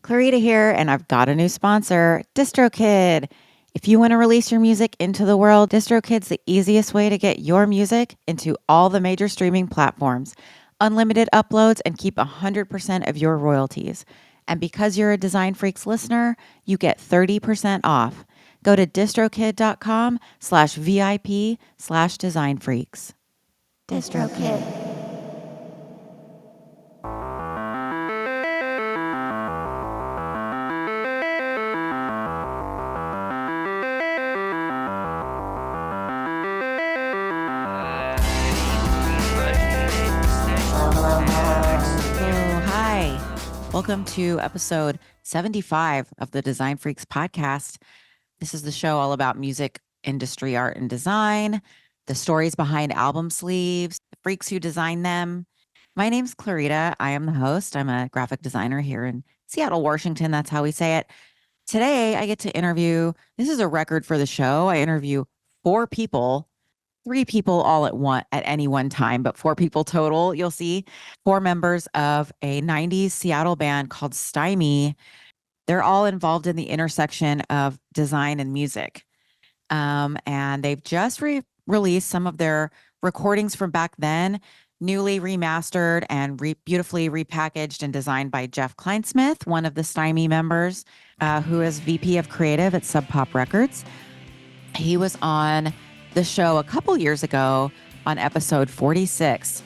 Clarita here, and I've got a new sponsor, DistroKid. If you want to release your music into the world, DistroKid's the easiest way to get your music into all the major streaming platforms, unlimited uploads, and keep 100% of your royalties. And because you're a Design Freaks listener, you get 30% off. Go to distrokid.com/VIP/designfreaks. DistroKid. Welcome to episode 75 of the Design Freaks podcast. This is the show all about music, industry, art, and design, the stories behind album sleeves, the freaks who design them. My name's Clarita. I am the host. I'm a graphic designer here in Seattle, Washington. That's how we say it. Today, I get to interview, this is a record for the show. I interview 4 people. 3 people all at any one time, but 4 people total. You'll see 4 members of a 90s Seattle band called Stymie. They're all involved in the intersection of design and music. And they've just released some of their recordings from back then, newly remastered and beautifully repackaged and designed by Jeff Kleinsmith, one of the Stymie members, who is VP of Creative at Sub Pop Records. He was on the show a couple years ago on episode 46.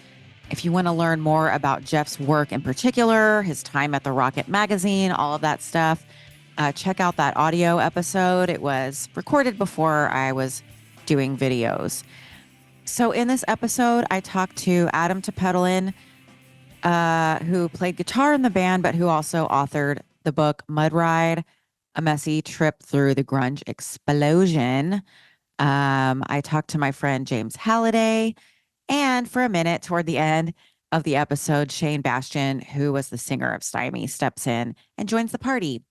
If you want to learn more about Jeff's work in particular, his time at the Rocket magazine, all of that stuff, check out that audio episode. It was recorded before I was doing videos. So in this episode, I talked to Adem Tepedelen, who played guitar in the band, but who also authored the book Mud Ride, A Messy Trip Through the Grunge Explosion. I talked to my friend James Halada, and for a minute toward the end of the episode, Shane Bastian, who was the singer of Stymie, steps in and joins the party.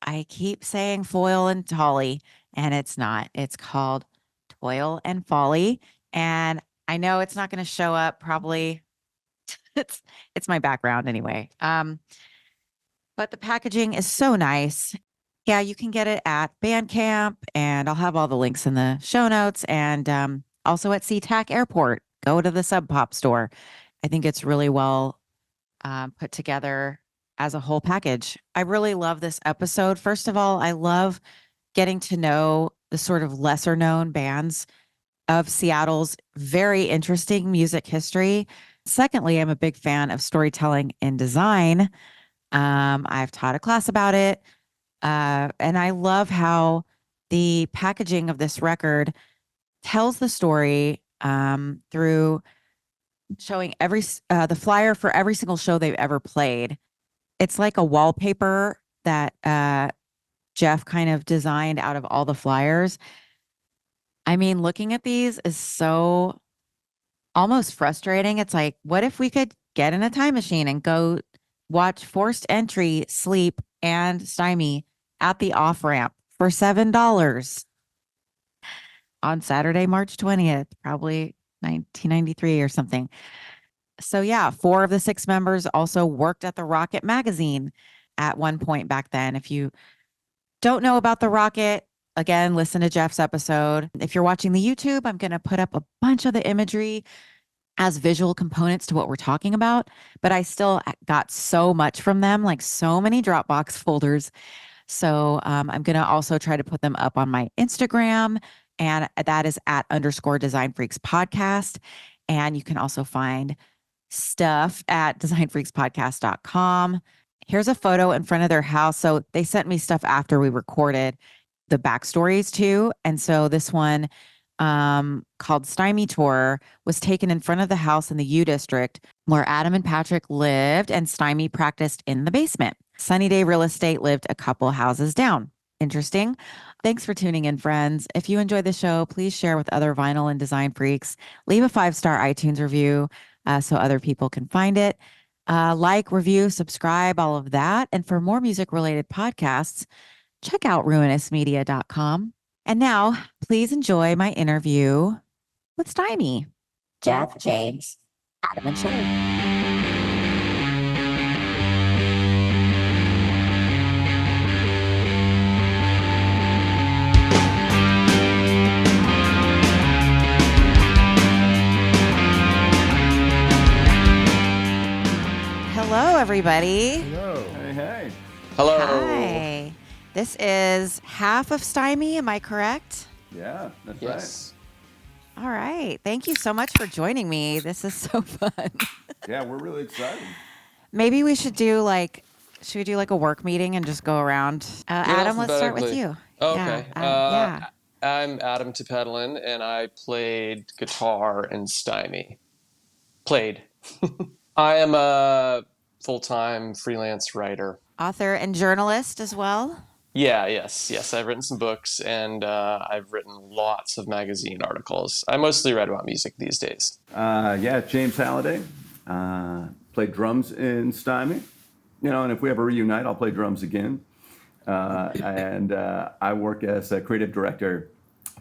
I keep saying Foil and Folly, and it's not. It's called Toil and Folly, and I know it's not going to show up probably. it's my background anyway. But the packaging is so nice. Yeah, you can get it at Bandcamp, and I'll have all the links in the show notes, and also at SeaTac Airport. Go to the Sub Pop store. I think it's really well put together as a whole package. I really love this episode. First of all, I love getting to know the sort of lesser known bands of Seattle's very interesting music history. Secondly, I'm a big fan of storytelling and design. I've taught a class about it. And I love how the packaging of this record tells the story through showing the flyer for every single show they've ever played. It's like a wallpaper that Jeff kind of designed out of all the flyers. I mean, looking at these is so almost frustrating. It's like, what if we could get in a time machine and go watch Forced Entry, Sleep, and Stymie at the off-ramp for $7 on Saturday, March 20th, probably 1993 or something. So yeah, 4 of the 6 members also worked at the Rocket magazine at one point back then. If you don't know about the Rocket, again, listen to Jeff's episode. If you're watching the YouTube, I'm going to put up a bunch of the imagery as visual components to what we're talking about, but I still got so much from them, like so many Dropbox folders. So I'm going to also try to put them up on my Instagram, and that is @_Design Freaks Podcast. And you can also find stuff at designfreakspodcast.com. Here's a photo in front of their house. So they sent me stuff after we recorded the backstories too. And so this one called Stymie Tour was taken in front of the house in the U District where Adam and Patrick lived and Stymie practiced in the basement. Sunny Day Real Estate lived a couple houses down. Interesting. Thanks for tuning in, friends. If you enjoyed the show, please share with other vinyl and design freaks. Leave a 5-star iTunes review so other people can find it. Like, review, subscribe, all of that. And for more music-related podcasts, check out ruinousmedia.com. And now, please enjoy my interview with Stymie. Jeff, James, Adam, and Shane. everybody. Hello. Hey. Hello. Hi. This is half of Stymie, am I correct? Yeah, that's Yes. All right. Thank you so much for joining me. This is so fun. Yeah, we're really excited. Maybe we should do should we do a work meeting and just go around? Adam, let's start with you. Oh, okay. Yeah. I'm Adem Tepedelen, and I played guitar in Stymie. Played. I am a full-time freelance writer. Author and journalist as well. Yes. I've written some books, and I've written lots of magazine articles. I mostly write about music these days. James Halada. Played drums in Stymie. And if we ever reunite, I'll play drums again. And I work as a creative director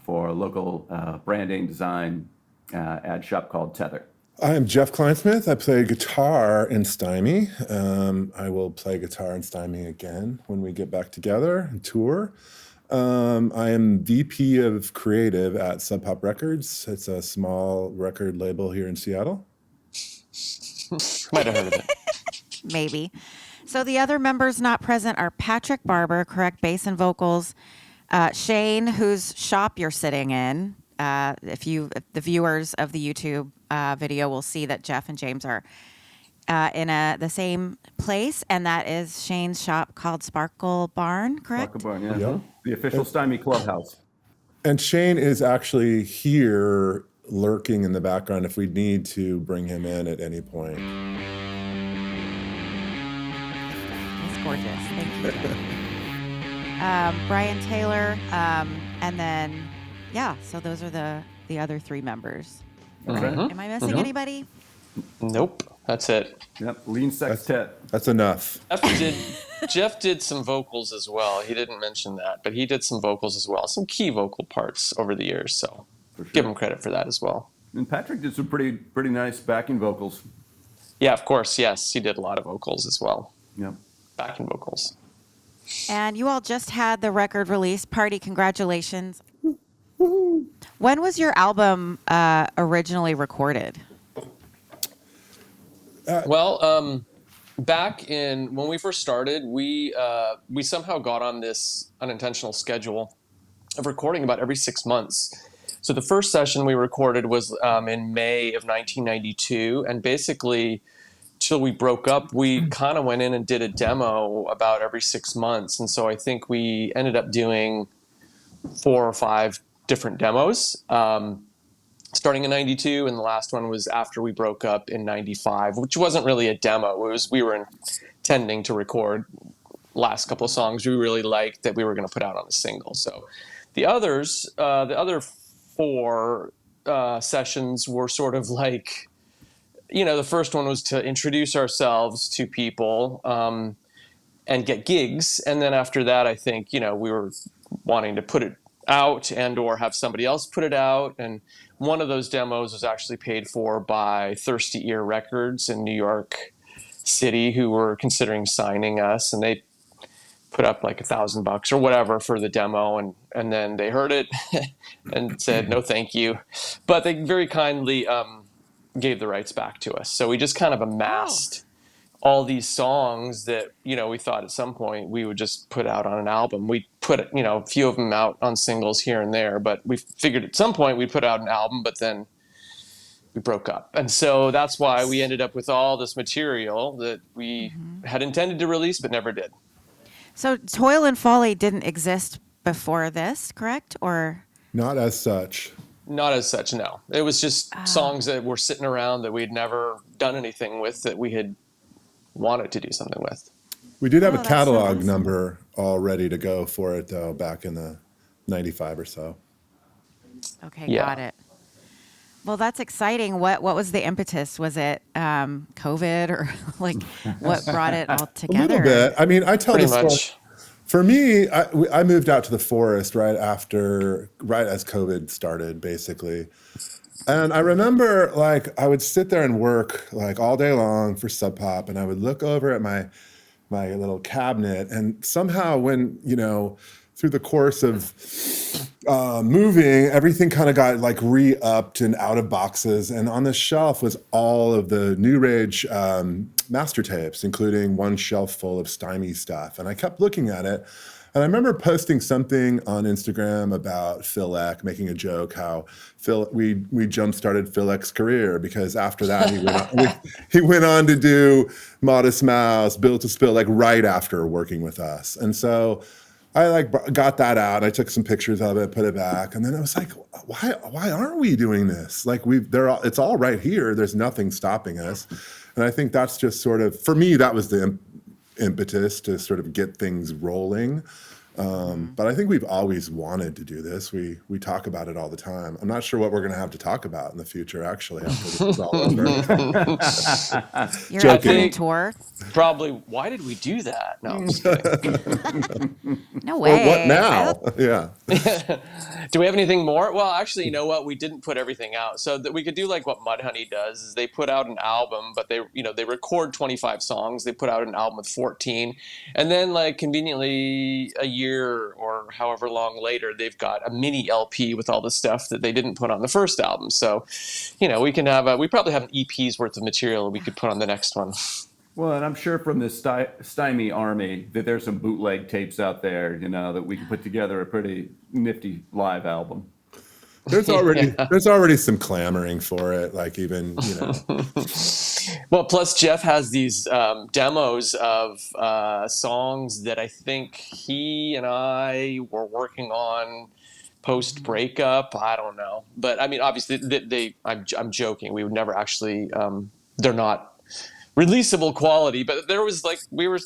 for a local branding design ad shop called Tether. I'm Jeff Kleinsmith. I play guitar in Stymie. I will play guitar in Stymie again when we get back together and tour. I am VP of Creative at Sub Pop Records. It's a small record label here in Seattle. Might have heard of it. Maybe. So the other members not present are Patrick Barber, correct bass and vocals, Shane, whose shop you're sitting in. If the viewers of the YouTube video will see that Jeff and James are in the same place, and that is Shane's shop called Sparkle Barn, correct? Sparkle Barn, yeah. Yep. The official Stymie clubhouse. And Shane is actually here lurking in the background if we need to bring him in at any point. It's gorgeous. Thank you. Brian Taylor, and then, so those are the other three members. Okay. Am I missing anybody? Nope. That's it. Yep, lean sextet. That's enough. Jeff did some vocals as well. He didn't mention that, but he did some vocals as well. Some key vocal parts over the years, so give him credit for that as well. And Patrick did some pretty nice backing vocals. Yeah, of course. Yes, he did a lot of vocals as well. Yep. Backing vocals. And you all just had the record release party. Congratulations. When was your album originally recorded? Back when we first started, we somehow got on this unintentional schedule of recording about every 6 months. So the first session we recorded was in May of 1992, and basically till we broke up, we kind of went in and did a demo about every 6 months. And so I think we ended up doing 4 or 5 different demos, starting in 92. And the last one was after we broke up in 95, which wasn't really a demo. We were intending to record last couple of songs we really liked that we were going to put out on a single. So the other 4 sessions were sort of like, the first one was to introduce ourselves to people and get gigs. And then after that, I think, we were wanting to put it out and or have somebody else put it out. And one of those demos was actually paid for by Thirsty Ear Records in New York City, who were considering signing us. And they put up like $1,000 or whatever for the demo. And then they heard it and said, no, thank you. But they very kindly gave the rights back to us. So we just kind of amassed all these songs that, we thought at some point we would just put out on an album. We put, a few of them out on singles here and there, but we figured at some point we'd put out an album, but then we broke up. And so that's why we ended up with all this material that we had intended to release, but never did. So Toil and Folly didn't exist before this, correct? Or Not as such. Not as such, no. It was just songs that were sitting around that we'd never done anything with that we had wanted to do something with. We did have a that's catalog so awesome. number all ready to go for it, though, back in the 95 or so. Okay, Yeah. got it. Well, that's exciting. What was the impetus? Was it COVID or what brought it all A together? little bit. I mean, I tell Pretty this story. much. For me, I moved out to the forest right as COVID started, basically. And I remember, I would sit there and work, all day long for Sub Pop, and I would look over at my little cabinet, and somehow when, through the course of moving, everything kind of got like re-upped and out of boxes. And on the shelf was all of the New Rage master tapes, including one shelf full of Stymie stuff. And I kept looking at it. And I remember posting something on Instagram about Phil Ek, making a joke how we jump-started Phil Ek's career, because after that he went on to do Modest Mouse, Built to Spill, like right after working with us. And so I like got that out. I took some pictures of it, put it back, and then I was like, why aren't we doing this? Like it's all right here. There's nothing stopping us. And I think that's just sort of, for me, that was the impetus to sort of get things rolling. But I think we've always wanted to do this. We talk about it all the time. I'm not sure what we're going to have to talk about in the future, actually, after this is all over. Your Joking. upcoming tour? Probably, why did we do that? No, I'm just kidding. No way. Or what now? Yeah. Do we have anything more? Well, actually, you know what? We didn't put everything out. So that we could do like what Mudhoney does is they put out an album, but they record 25 songs. They put out an album with 14. And then like conveniently a year or however long later, they've got a mini LP with all the stuff that they didn't put on the first album. So, we can we probably have an EP's worth of material we could put on the next one. Well, and I'm sure from the Stymie army that there's some bootleg tapes out there, that we can put together a pretty nifty live album. There's already some clamoring for it, like even. Well, plus Jeff has these demos of songs that I think he and I were working on post breakup. I don't know, but I mean, obviously, I'm joking. We would never actually. They're not releasable quality, but there was like we were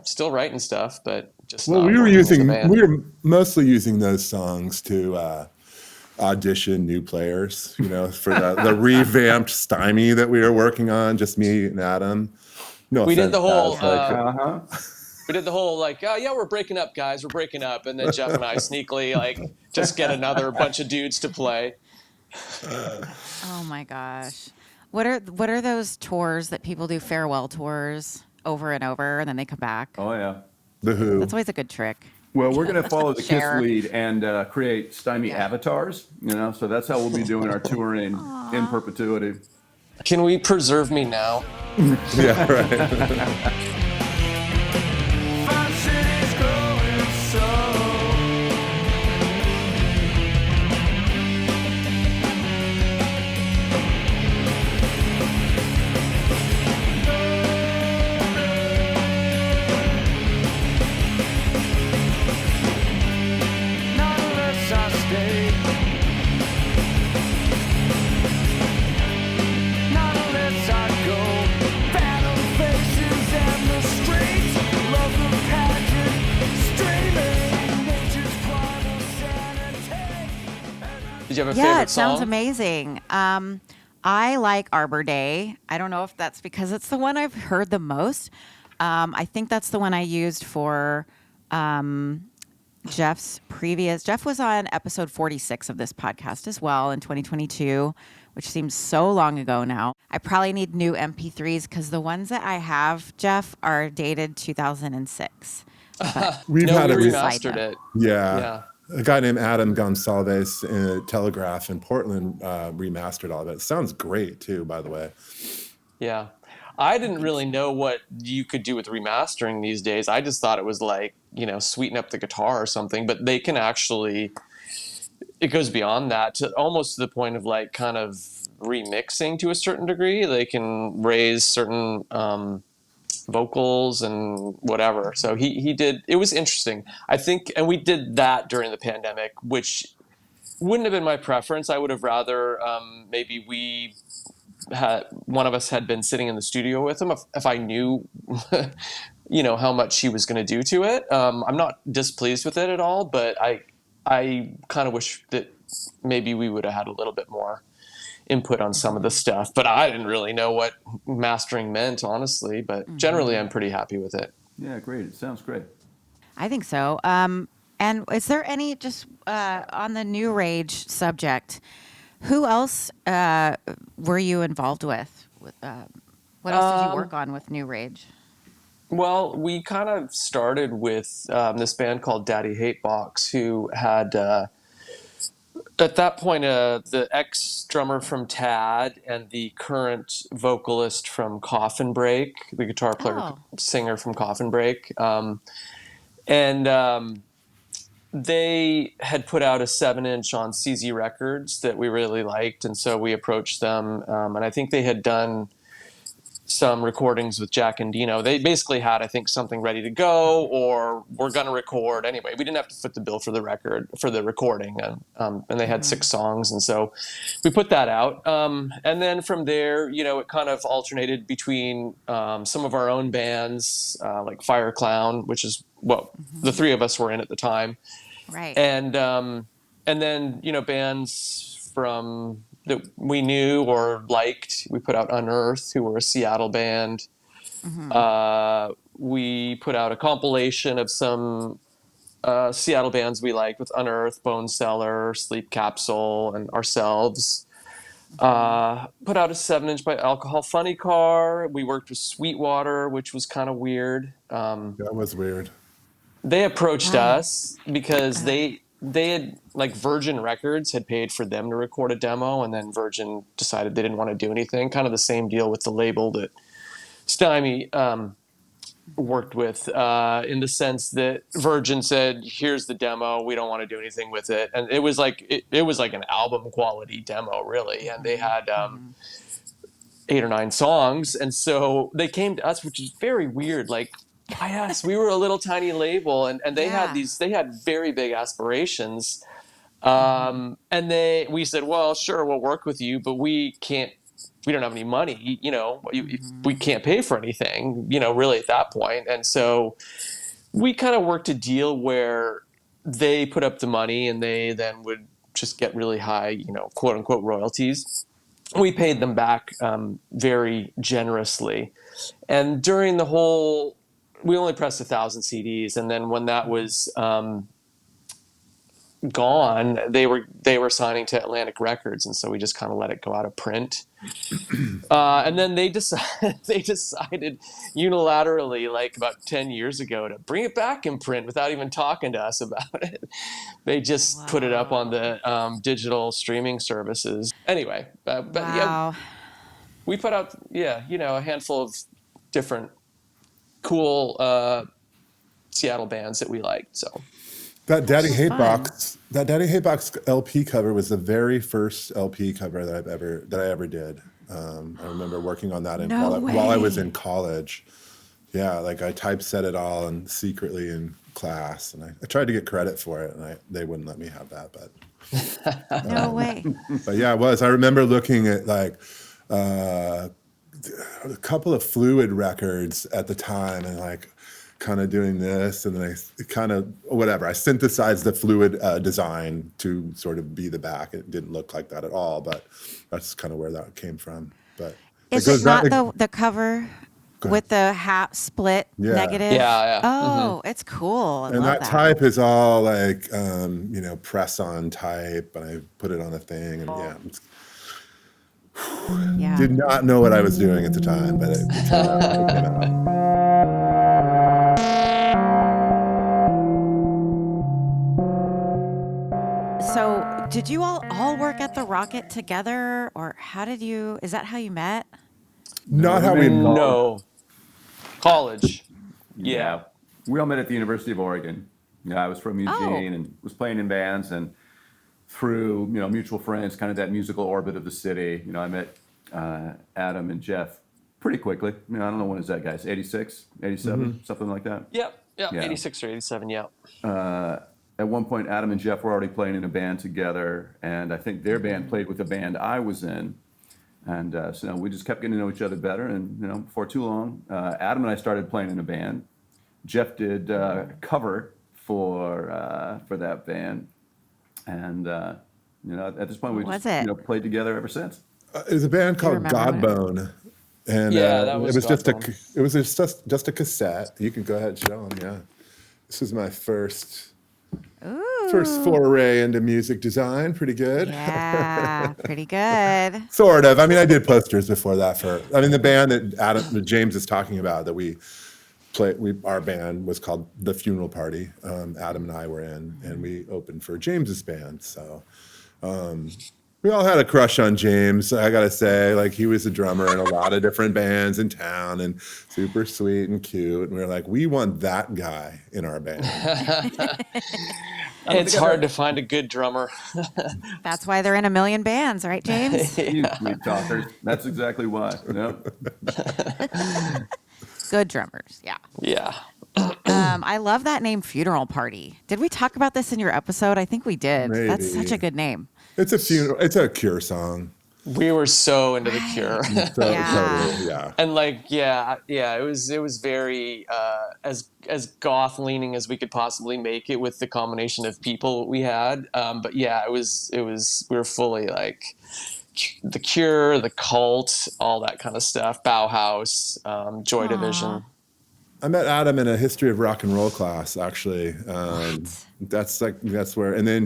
still writing stuff, but just we were mostly using those songs to audition new players, for the revamped Stymie that we were working on, just me and Adam. No, we did the whole We did the whole like, oh yeah, we're breaking up, guys, we're breaking up, and then Jeff and I sneakily like just get another bunch of dudes to play. Oh my gosh. What are those tours that people do, farewell tours over and over and then they come back? Oh yeah. The Who. That's always a good trick. Well, we're going to follow the Share. KISS lead and create Stymie avatars, so that's how we'll be doing our touring in perpetuity. Can we preserve me now? Yeah, right. Did you have a favorite Yeah, it sounds song? amazing. I like Arbor Day. I don't know if that's because it's the one I've heard the most. I think that's the one I used for Jeff's previous. Jeff was on episode 46 of this podcast as well in 2022, which seems so long ago now. I probably need new MP3s because the ones that I have, Jeff, are dated 2006. We've No, had we it. remastered it. Yeah. A guy named Adam Gonsalves in Telegraph in Portland remastered all of it. It sounds great too, by the way. Yeah. I didn't really know what you could do with remastering these days. I just thought it was like, sweeten up the guitar or something, but they can actually, it goes beyond that to almost to the point of like kind of remixing to a certain degree. They can raise certain vocals and whatever. So he did, it was interesting. I think, and we did that during the pandemic, which wouldn't have been my preference. I would have rather maybe one of us had been sitting in the studio with him if I knew, how much he was going to do to it. I'm not displeased with it at all, but I kind of wish that maybe we would have had a little bit more input on some of the stuff, but I didn't really know what mastering meant, honestly, but generally I'm pretty happy with it. Yeah, great. It sounds great. I think so. And is there any, just on the New Rage subject, who else were you involved with? What else did you work on with New Rage? Well, we kind of started with this band called Daddy Hatebox, who had at that point, the ex drummer from Tad and the current vocalist from Coffin Break, the guitar player Oh. singer from Coffin Break, and they had put out a 7-inch on CZ Records that we really liked, and so we approached them, and I think they had done some recordings with Jack and Dino. They basically had, I think, something ready to go, or we're going to record anyway. We didn't have to foot the bill for the recording, and they had 6 songs, and so we put that out. And then from there, it kind of alternated between some of our own bands, like Fire Clown, which is what the 3 of us were in at the time, Right. and then bands from that we knew or liked. We put out Unearthed, who were a Seattle band. We put out a compilation of some Seattle bands we liked with Unearthed, Bone Cellar, Sleep Capsule, and ourselves. Put out a 7-inch by Alcohol Funny Car. We worked with Sweetwater, which was kind of weird. That was weird. They approached us because they had, like, Virgin Records had paid for them to record a demo, and then Virgin decided they didn't want to do anything. Kind of the same deal with the label that Stymie worked with, in the sense that Virgin said, "Here's the demo. We don't want to do anything with it." And it was like it was like an album quality demo, really. And they had 8 or 9 songs, and so they came to us, which is very weird. Like, why us? We were a little tiny label, and they had very big aspirations. And we said, well, sure, we'll work with you, but we don't have any money, we can't pay for anything, really at that point. And so we kind of worked a deal where they put up the money and they then would just get really high, quote unquote royalties. We paid them back very generously. And during the whole, we only pressed 1,000 CDs. And then when that was gone, they were signing to Atlantic Records, and so we just kind of let it go out of print. And then they decided unilaterally, like about 10 years ago, to bring it back in print without even talking to us about it. They just put it up on the digital streaming services. Anyway, but yeah, we put out a handful of different cool Seattle bands that we liked. So that Daddy Hate Box LP cover was the very first LP cover that I ever did. I remember working on that while I was in college. Yeah, like I typeset it all and secretly in class, and I tried to get credit for it, and they wouldn't let me have that. But no way. But yeah, it was. I remember looking at like a couple of Fluid records at the time, and like kind of doing this, and then I synthesized the Fluid design to sort of be the back. It didn't look like that at all, but that's kind of where that came from. But is it not the cover with the half split negative? Yeah. Oh, it's cool. And that type is all like press on type, and I put it on a thing, and did not know what I was doing at the time, but it came out. So did you all work at the Rocket together, or is that how you met? Not how we met. No. College. Yeah. We all met at the University of Oregon. I was from Eugene and was playing in bands, and through mutual friends, kind of that musical orbit of the city, I met Adam and Jeff pretty quickly. I don't know when is that, guys? 86, 87, something like that. Yeah, 86 or 87, yeah. At one point, Adam and Jeff were already playing in a band together, and I think their band played with the band I was in. And so we just kept getting to know each other better, and before too long, Adam and I started playing in a band. Jeff did cover for that band, and at this point we just played together ever since. It was a band called Godbone, and that was it was just a cassette. You can go ahead and show them. Yeah, this was my first foray into music design. Pretty good. Yeah, pretty good. Sort of. I mean, I did posters before that the band that James is talking about that we played. Our band was called The Funeral Party. Adam and I were in, and we opened for James's band. So We all had a crush on James. I gotta say, like he was a drummer in a lot of different bands in town, and super sweet and cute. And we were like, we want that guy in our band. It's hard to find a good drummer. That's why they're in a million bands, right, James? You sweet talkers. That's exactly why. Yep. Good drummers. Yeah. Yeah. I love that name, Funeral Party. Did we talk about this in your episode? I think we did. Maybe. That's such a good name. It's a funeral. It's a Cure song. We were so into the Cure. So, Yeah. totally, yeah. And like, it was very as goth leaning as we could possibly make it with the combination of people we had. But yeah, it was we were fully like the Cure, the Cult, all that kind of stuff. Bauhaus, Joy Division. I met Adam in a history of rock and roll class, actually. That's where, and then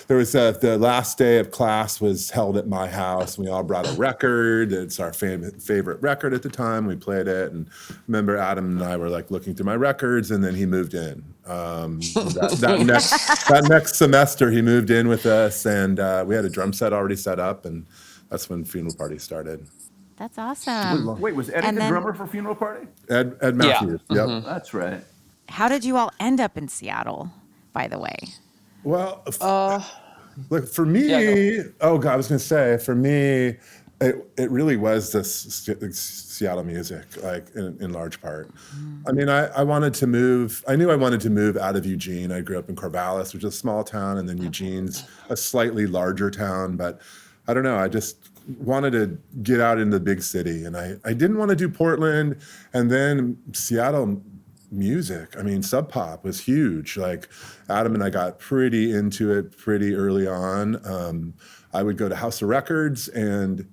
there was the last day of class was held at my house. We all brought a record. It's our favorite record at the time. We played it, and remember Adam and I were like looking through my records, and then he moved in. That next semester, he moved in with us, and we had a drum set already set up, and that's when Funeral Party started. That's awesome. Wait, was Eddie And the then- drummer for Funeral Party? Ed Matthews. Yeah. Yep. That's right. How did you all end up in Seattle, by the way? Well, look, for me, Yeah, oh God, I was going to say, for me, it really was the Seattle music, like in large part. I mean, I wanted to move. I knew I wanted to move out of Eugene. I grew up in Corvallis, which is a small town, and then Eugene's a slightly larger town. But I don't know. I just wanted to get out in the big city, and I didn't want to do Portland, and then Seattle music. I mean, Sub Pop was huge. Like Adam and I got pretty into it pretty early on. I would go to House of Records and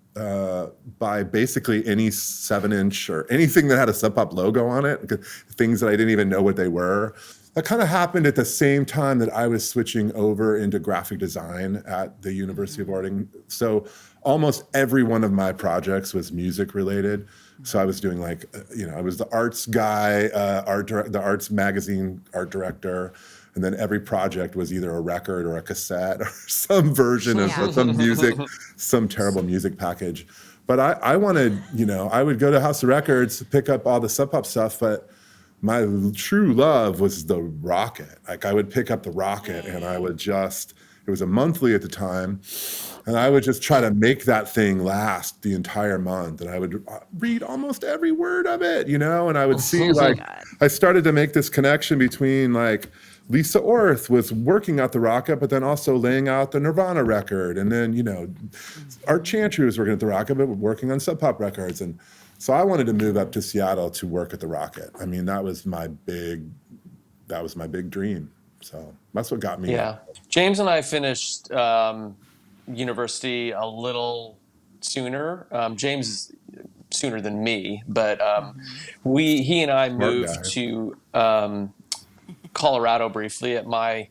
buy basically any 7-inch or anything that had a Sub Pop logo on it, things that I didn't even know what they were. That kind of happened at the same time that I was switching over into graphic design at the University of Oregon. So almost every one of my projects was music related. So I was doing like, I was the arts guy, the arts magazine art director. And then every project was either a record or a cassette or some version of some music, some terrible music package. But I wanted, I would go to House of Records, pick up all the Sub Pop stuff, but my true love was the Rocket. Like I would pick up the Rocket and I would just, it was a monthly at the time, and I would just try to make that thing last the entire month. And I would read almost every word of it, and I would see like, I started to make this connection between like Lisa Orth was working out the Rocket, but then also laying out the Nirvana record. And then, Art Chantry was working at the Rocket, but working on Sub Pop records. And so I wanted to move up to Seattle to work at the Rocket. I mean, that was my big dream. So that's what got me. Yeah. James and I finished university a little sooner. James sooner than me, but he and I moved to Colorado briefly at my.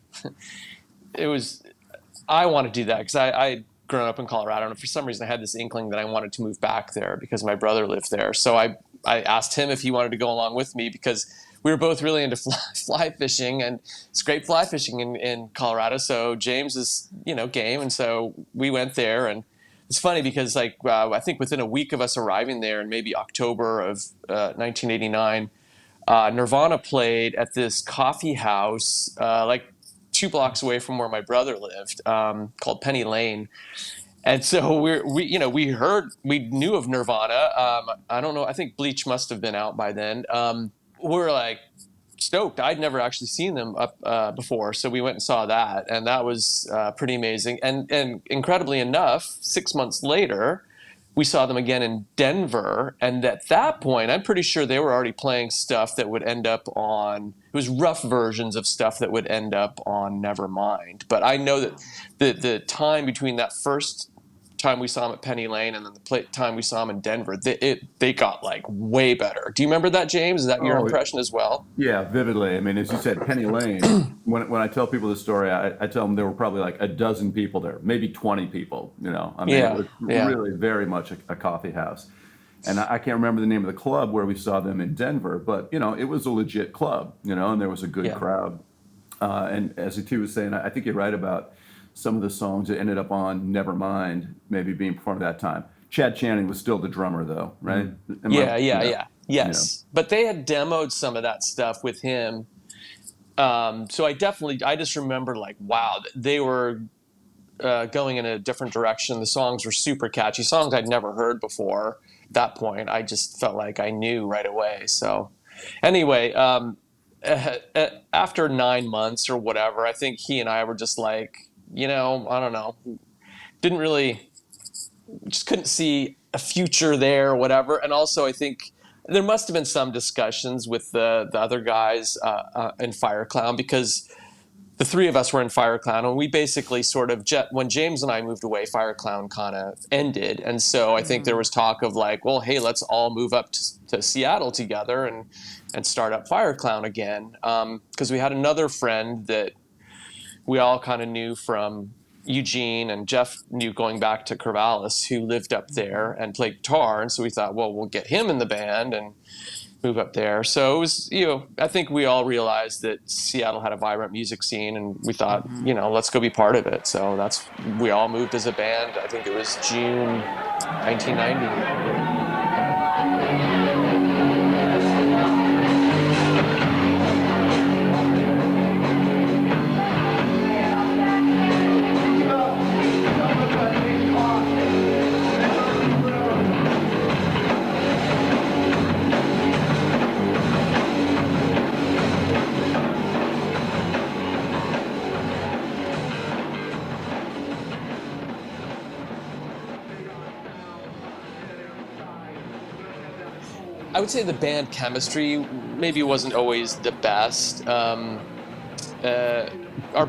I want to do that because I'd grown up in Colorado, and for some reason I had this inkling that I wanted to move back there because my brother lived there. So I asked him if he wanted to go along with me because we were both really into fly fishing, and it's great fly fishing in Colorado. So James is, game. And so we went there, and it's funny because I think within a week of us arriving there in maybe October of 1989, Nirvana played at this coffee house, like 2 blocks away from where my brother lived, called Penny Lane. And so we knew of Nirvana. I don't know. I think Bleach must have been out by then. We're like stoked. I'd never actually seen them up before, so we went and saw that, and that was pretty amazing. And incredibly enough, 6 months later, we saw them again in Denver. And at that point, I'm pretty sure they were already playing stuff that would end up on. It was rough versions of stuff that would end up on Nevermind. But I know that the time between that first time we saw them at Penny Lane and then the time we saw them in Denver, they got like way better. Do you remember that, James? Is that your impression as well? Yeah, vividly. I mean, as you said, Penny Lane, when I tell people this story, I tell them there were probably like a dozen people there, maybe 20 people, I mean, it was really very much a coffee house. And I can't remember the name of the club where we saw them in Denver, but, it was a legit club, and there was a good crowd. And as T was saying, I think you're right about some of the songs that ended up on Nevermind maybe being performed at that time. Chad Channing was still the drummer, though, right? Yes. But they had demoed some of that stuff with him. So I just remember like, wow, they were going in a different direction. The songs were super catchy, songs I'd never heard before. At that point, I just felt like I knew right away. So anyway, after 9 months or whatever, I think he and I were just like, I don't know, just couldn't see a future there or whatever. And also, I think there must have been some discussions with the other guys in Fireclown, because the three of us were in Fireclown, and we basically sort of, when James and I moved away, Fireclown kind of ended. And so I think there was talk of like, well, hey, let's all move up to Seattle together and start up Fireclown again. Because we had another friend that we all kind of knew from Eugene, and Jeff knew going back to Corvallis, who lived up there and played guitar. And so we thought, well, we'll get him in the band and move up there. So it was, I think we all realized that Seattle had a vibrant music scene, and we thought, let's go be part of it. So we all moved as a band. I think it was June 1990. I would say the band chemistry maybe wasn't always the best. Our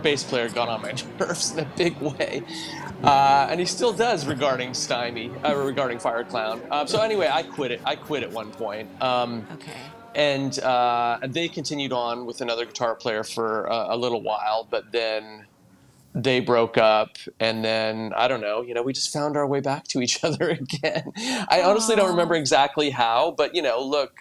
bass player got on my nerves in a big way. And he still does regarding Stymie, regarding Fireclown. So anyway, I quit at one point. Okay. And they continued on with another guitar player for a little while, but then they broke up, and then I don't know, we just found our way back to each other again. I honestly don't remember exactly how, but look,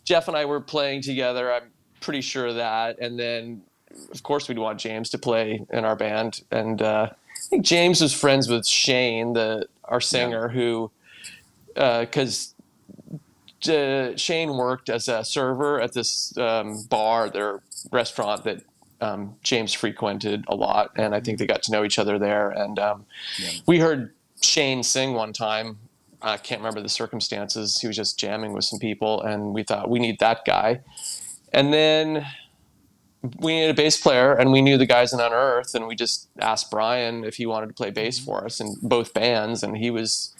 Jeff and I were playing together. I'm pretty sure of that. And then of course we'd want James to play in our band. And I think James was friends with Shane, our singer, who, cause Shane worked as a server at this bar, their restaurant that James frequented a lot, and I think they got to know each other there. And we heard Shane sing one time. I can't remember the circumstances. He was just jamming with some people, and we thought, we need that guy. And then we needed a bass player, and we knew the guys in Unearthed, and we just asked Brian if he wanted to play bass for us in both bands, and he was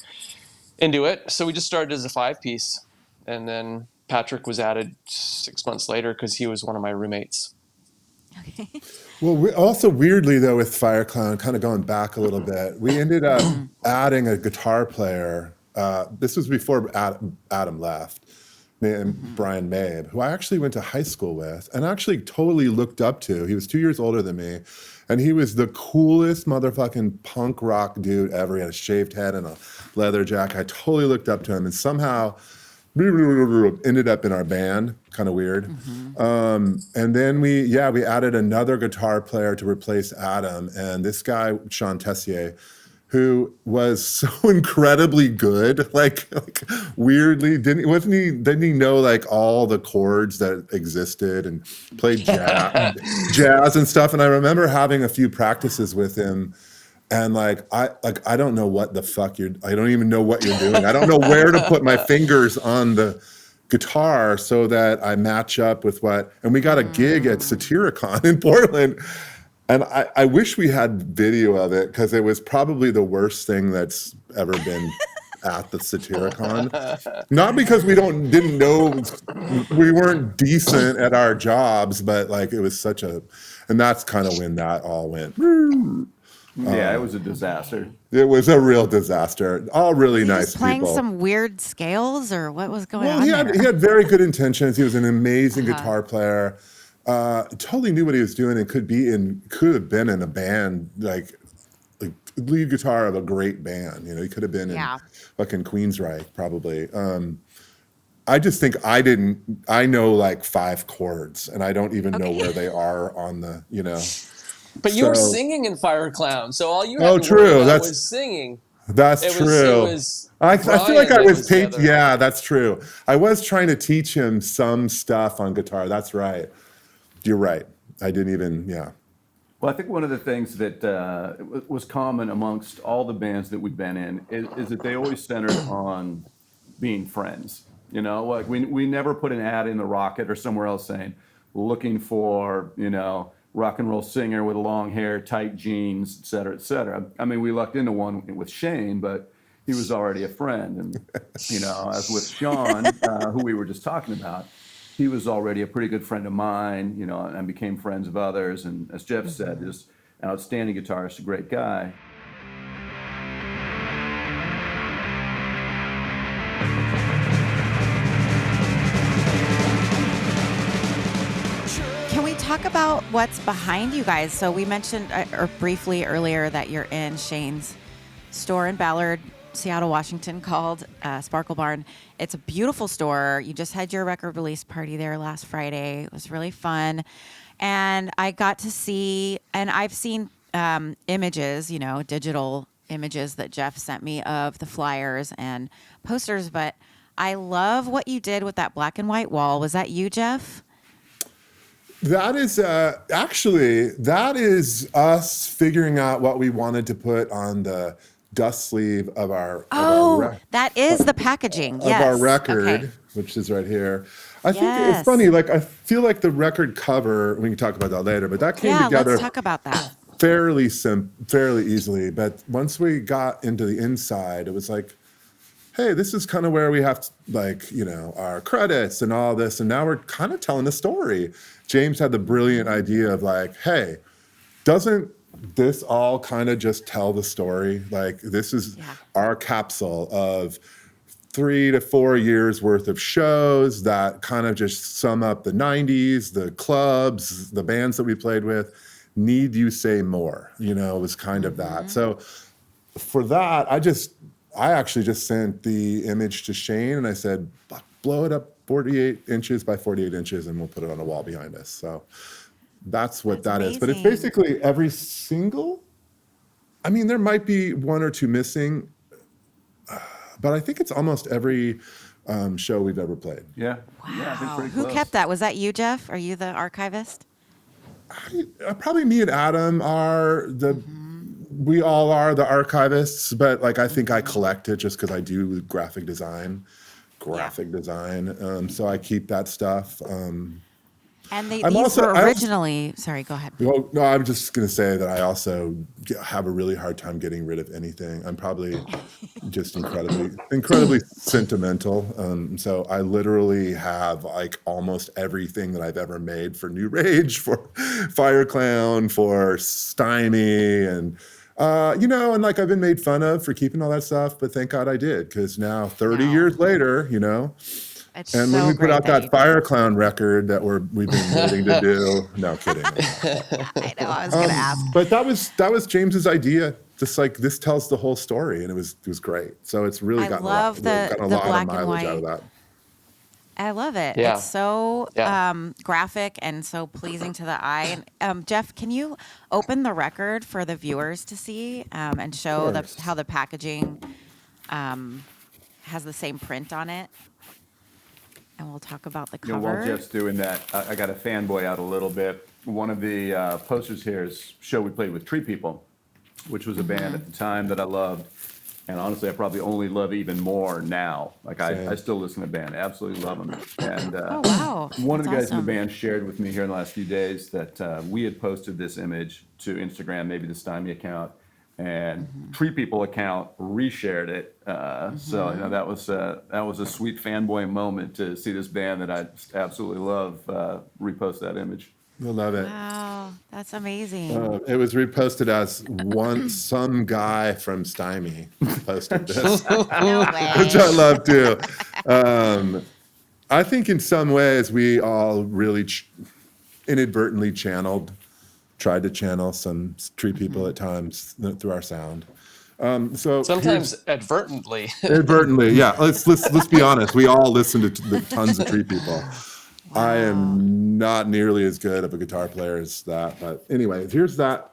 into it. So we just started as a 5-piece, and then Patrick was added 6 months later because he was one of my roommates. Okay. Well, also weirdly though, with Fireclown, kind of going back a little bit, we ended up adding a guitar player. This was before Adam left, named Brian Mabe, who I actually went to high school with and actually totally looked up to. He was 2 years older than me, and he was the coolest motherfucking punk rock dude ever. He had a shaved head and a leather jacket. I totally looked up to him, and somehow ended up in our band. Kind of weird. And then we added another guitar player to replace Adam, and this guy, Sean Tessier, who was so incredibly good, like weirdly, didn't he know like all the chords that existed and played jazz and stuff. And I remember having a few practices with him, and I don't know what the fuck I don't even know what you're doing. I don't know where to put my fingers on the guitar so that I match up with and we got a gig at Satyricon in Portland. And I wish we had video of it, because it was probably the worst thing that's ever been at the Satyricon. Not because we didn't know we weren't decent at our jobs, but like it was and that's kind of when that all went. Yeah, it was a disaster. It was a real disaster. All really nice people. Playing some weird scales, or what was going on? He had very good intentions. He was an amazing guitar player. Totally knew what he was doing, and could have been in a band, like lead guitar of a great band. He could have been in fucking Queensryche probably. I just think I know like 5 chords, and I don't even know where they are on the, But you were So- singing in Fire Clown, so all you Oh, had to true. worry about That's- was singing. That's It true. was I feel like Brian I that was the other- yeah, that's true. I was trying to teach him some stuff on guitar. That's right. You're right. I didn't even, yeah. Well, I think one of the things that was common amongst all the bands that we've been in is that they always centered on being friends. You know, like we never put an ad in the Rocket or somewhere else saying, looking for, rock and roll singer with long hair, tight jeans, et cetera, et cetera. I mean, we lucked into one with Shane, but he was already a friend. And, as with Sean, who we were just talking about, he was already a pretty good friend of mine, and became friends of others. And as Jeff said, just an outstanding guitarist, a great guy. Can we talk about what's behind you guys? So we mentioned or briefly earlier that you're in Shane's store in Ballard, Seattle, Washington, called Sparkle Barn. It's a beautiful store. You just had your record release party there last Friday. It was really fun. And I got to see, and I've seen images, digital images that Jeff sent me of the flyers and posters, but I love what you did with that black and white wall. Was that you, Jeff? That is that is us figuring out what we wanted to put on the dust sleeve of our that is the packaging. of our record, which is right here. I think Yes. it's funny. Like I feel like the record cover. We can talk about that later, but that came together Let's talk about that. fairly easily. But once we got into the inside, it was like, hey, this is kind of where we have our credits and all this, and now we're kind of telling a story. James had the brilliant idea of like, hey, doesn't this all kind of just tell the story? Like this is our capsule of 3 to 4 years worth of shows that kind of just sum up the 90s, the clubs, the bands that we played with. Need you say more? It was kind of that. So for that, I actually just sent the image to Shane and I said, blow it up 48 inches by 48 inches and we'll put it on a wall behind us. So that's what that is. But it's basically every single, there might be one or two missing, but I think it's almost every show we've ever played. Yeah. Wow. Yeah, I think pretty Who close. kept that? Was that you, Jeff? Are you the archivist? Probably me and Adam are we all are the archivists, but I think I collect it just because I do graphic design. So I keep that stuff. And I'm these also- were I also- originally, sorry, go ahead. Well, no, I'm just going to say that I also have a really hard time getting rid of anything. I'm probably just incredibly sentimental. So I literally have almost everything that I've ever made for New Rage, for Fire Clown, for Stymie, and and I've been made fun of for keeping all that stuff, but thank God I did, because now 30 years later, It's and so when we put great out that that Fire Clown record that we've been waiting to do, no kidding. I know, I was going to ask. But that was James's idea. Just this tells the whole story, and it was great. So it's really I gotten love gotten a the lot black of and mileage out white. of that. I love it. Yeah. It's so Yeah. graphic and so pleasing to the eye. And Jeff, can you open the record for the viewers to see and show course. how the packaging has the same print on it? And we'll talk about the cover. While Jeff's doing that, I got to fanboy out a little bit. One of the posters here is a show we played with Tree People, which was a band at the time that I loved. And honestly, I probably only love even more now. I still listen to the band, absolutely love them. And Oh, wow. one of the That's guys in awesome. the band shared with me here in the last few days that we had posted this image to Instagram, maybe the Stymie account, and Tree People account reshared it. So that was a sweet fanboy moment to see this band that I just absolutely love repost that image. You'll love it. Wow, that's amazing. It was reposted as some guy from Stymie posted this, No way. which I love too. I think in some ways we all really inadvertently tried to channel some Tree People at times through our sound. So Sometimes advertently. inadvertently, yeah. Let's be honest. We all listen to tons of Tree People. I am not nearly as good of a guitar player as that. But anyway, here's the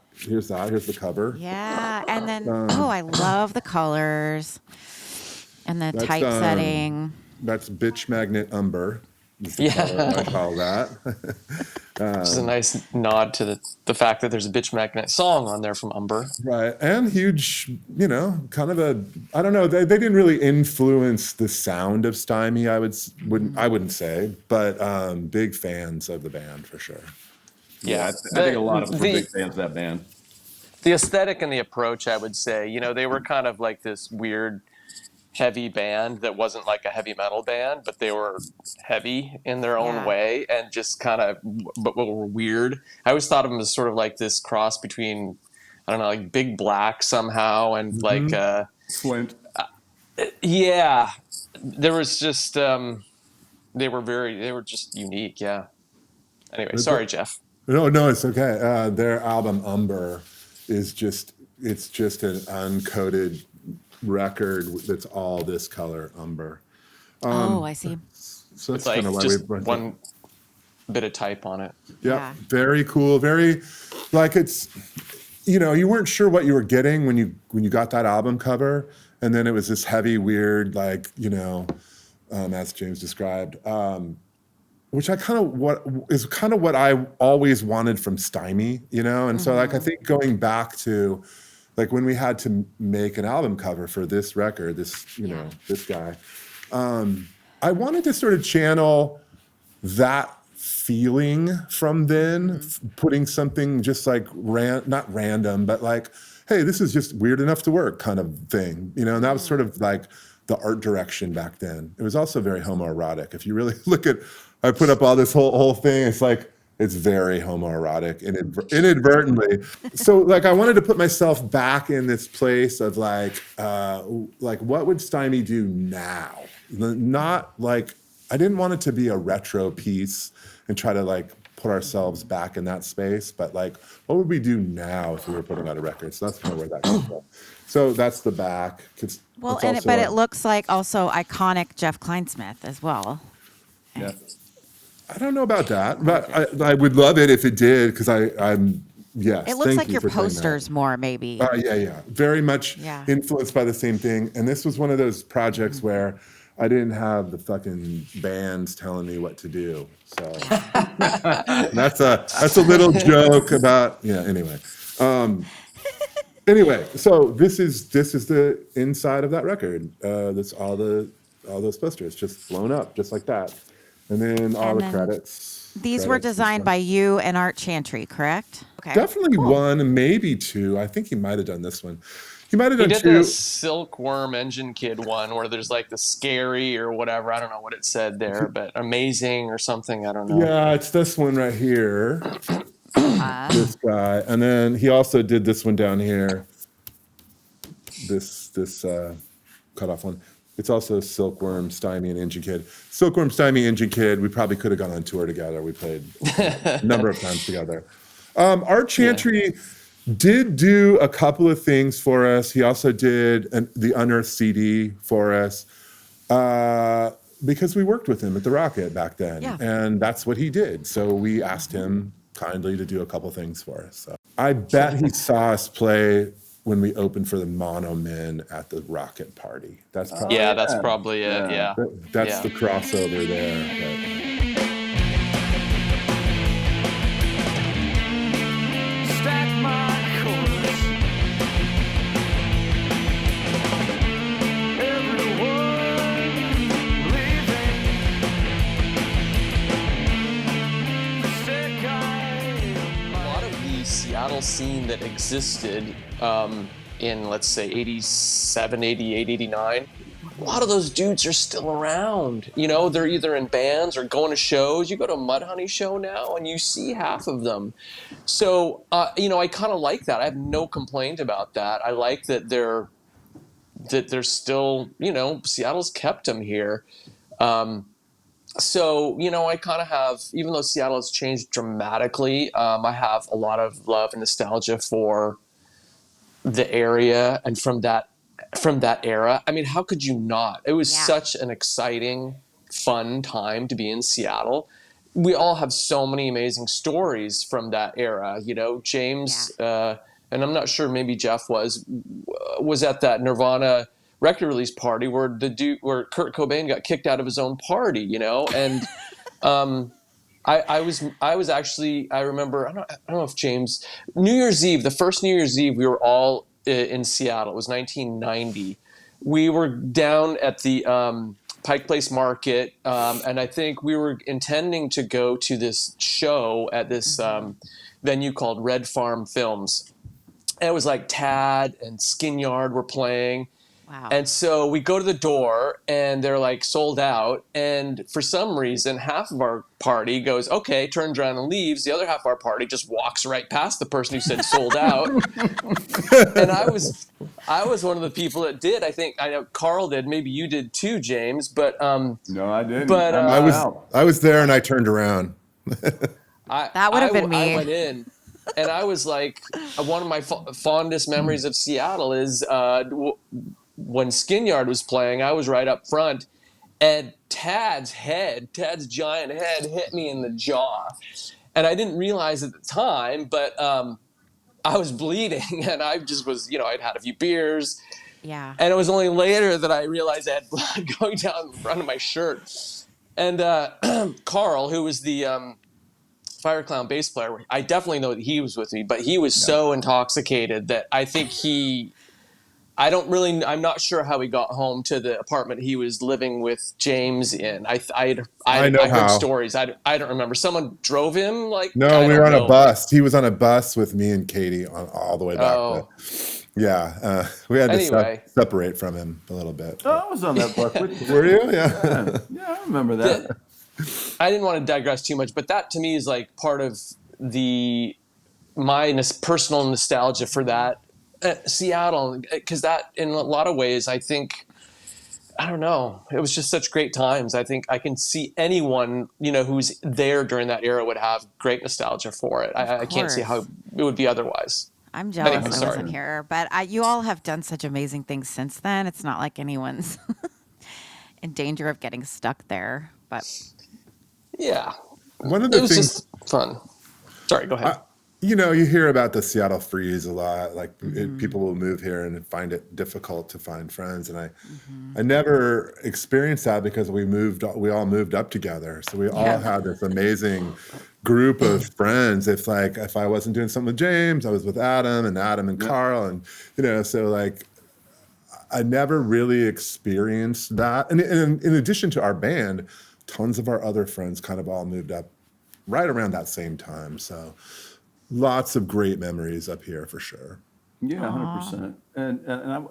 cover. Yeah. And then, I love the colors and the That's, typesetting. That's Bitch Magnet Umber. Is the Yeah. color I call that. This is a nice nod to the fact that there's a Bitch Magnet song on there from Umber. Right. And huge, kind of I don't know, they didn't really influence the sound of Stymie, I wouldn't say, but big fans of the band for sure. Yeah, I think a lot of us are big fans of that band. The aesthetic and the approach, I would say, they were kind of like this weird heavy band that wasn't like a heavy metal band, but they were heavy in their own way and just kind of but were weird. I always thought of them as sort of like this cross between, I don't know, like Big Black somehow and like Flint. Yeah, there was just they were just unique. Yeah. Anyway, sorry, Jeff. No, it's okay. Their album Umber is just an uncoated record that's all this color, Umber. I see. So that's It's like kind of why just we one bit of type on it. Yeah, very cool. Very like it's you weren't sure what you were getting when you got that album cover, and then it was this heavy, weird, like as James described, which what I always wanted from Stymie, and so like I think going back to like when we had to make an album cover for this record, this guy, I wanted to sort of channel that feeling from then, putting something just like not random, but like, hey, this is just weird enough to work kind of thing, and that was sort of like the art direction back then. It was also very homoerotic. If you really look at, I put up all this whole thing, it's like, it's very homoerotic inadvertently. So like I wanted to put myself back in this place of like what would Stymie do now? Not like, I didn't want it to be a retro piece and try to like put ourselves back in that space, but like, what would we do now if we were putting out a record? So that's kind of where that comes from. So that's the back. Well, but it looks like also iconic Jeff Kleinsmith as well. Yeah. I don't know about that, but I would love it if it did, because I'm yes. It looks like your posters more, maybe. Yeah. Very much influenced by the same thing. And this was one of those projects where I didn't have the fucking bands telling me what to do. So that's a little joke about anyway. Anyway, so this is the inside of that record. That's all those posters just blown up just like that. And then all the credits. These were designed by you and Art Chantry, correct? Okay. Definitely one, maybe two. I think he might have done this one. He might have done two. He did the Silkworm Engine Kid one where there's like the scary or whatever. I don't know what it said there, but amazing or something. I don't know. Yeah, it's this one right here. This guy. And then he also did this one down here. This cutoff one. It's also Silkworm, Stymie, and Engine Kid. Silkworm, Stymie, Engine Kid, we probably could have gone on tour together. We played a number of times together. Art Chantry did do a couple of things for us. He also did the Unearthed CD for us because we worked with him at the Rocket back then. Yeah. And that's what he did. So we asked him kindly to do a couple things for us. So I bet he saw us play when we opened for the Mono Men at the Rocket Party. That's probably that's probably it. Yeah, that's the crossover there. Stack my chords. Everyone leaving. A lot of the Seattle scene that existed in, let's say, 87, 88, 89, a lot of those dudes are still around. They're either in bands or going to shows. You go to a Mudhoney show now and you see half of them. So, I kind of like that. I have no complaint about that. I like that they're still, Seattle's kept them here. So, I kind of have, even though Seattle has changed dramatically, I have a lot of love and nostalgia for the area and from that era. I mean, how could you not? It was such an exciting, fun time to be in Seattle. we all have so many amazing stories from that era. You know, James, and I'm not sure, maybe Jeff was at that Nirvana record release party where where Kurt Cobain got kicked out of his own party, you know, and I was actually, I remember, I don't know if James, New Year's Eve, the first New Year's Eve, we were all in Seattle. It was 1990. We were down at the Pike Place Market, and I think we were intending to go to this show at this venue called Red Farm Films. And it was like Tad and Skin Yard were playing. Wow. And so we go to the door and they're like sold out. And for some reason, half of our party goes, okay, turns around and leaves. The other half of our party just walks right past the person who said sold out. And I was one of the people that did. I know Carl did. Maybe you did too, James. But No, I didn't. But I was there and I turned around. That would have been me. I went in. And I was like, one of my fondest memories of Seattle is when Skin Yard was playing, I was right up front, and Tad's giant head hit me in the jaw. And I didn't realize at the time, but I was bleeding, and I just was, I'd had a few beers. Yeah. And it was only later that I realized I had blood going down the front of my shirt. And Carl, who was the Fire Clown bass player, I definitely know that he was with me, but he was so intoxicated that I think I'm not sure how he got home to the apartment he was living with James in. I heard stories. I don't remember. Someone drove him? No, we were on a bus. He was on a bus with me and Katie all the way back. We had to separate from him a little bit. Oh, I was on that bus with you. Were you? Yeah. Yeah, I remember that. I didn't want to digress too much, but that to me is like part of my personal nostalgia for that Seattle, because that in a lot of ways, I think, I don't know, it was just such great times. I think I can see anyone, who's there during that era would have great nostalgia for it. I can't see how it would be otherwise. I'm jealous I wasn't here, but you all have done such amazing things since then. It's not like anyone's in danger of getting stuck there, but yeah, one of the things just fun. Sorry, go ahead. You hear about the Seattle freeze a lot. Like people will move here and find it difficult to find friends. And I never experienced that because we all moved up together. So we all had this amazing group of friends. If I wasn't doing something with James, I was with Adam and Carl. And, so like, I never really experienced that. And in addition to our band, tons of our other friends kind of all moved up right around that same time. So lots of great memories up here for sure. Yeah, 100%. And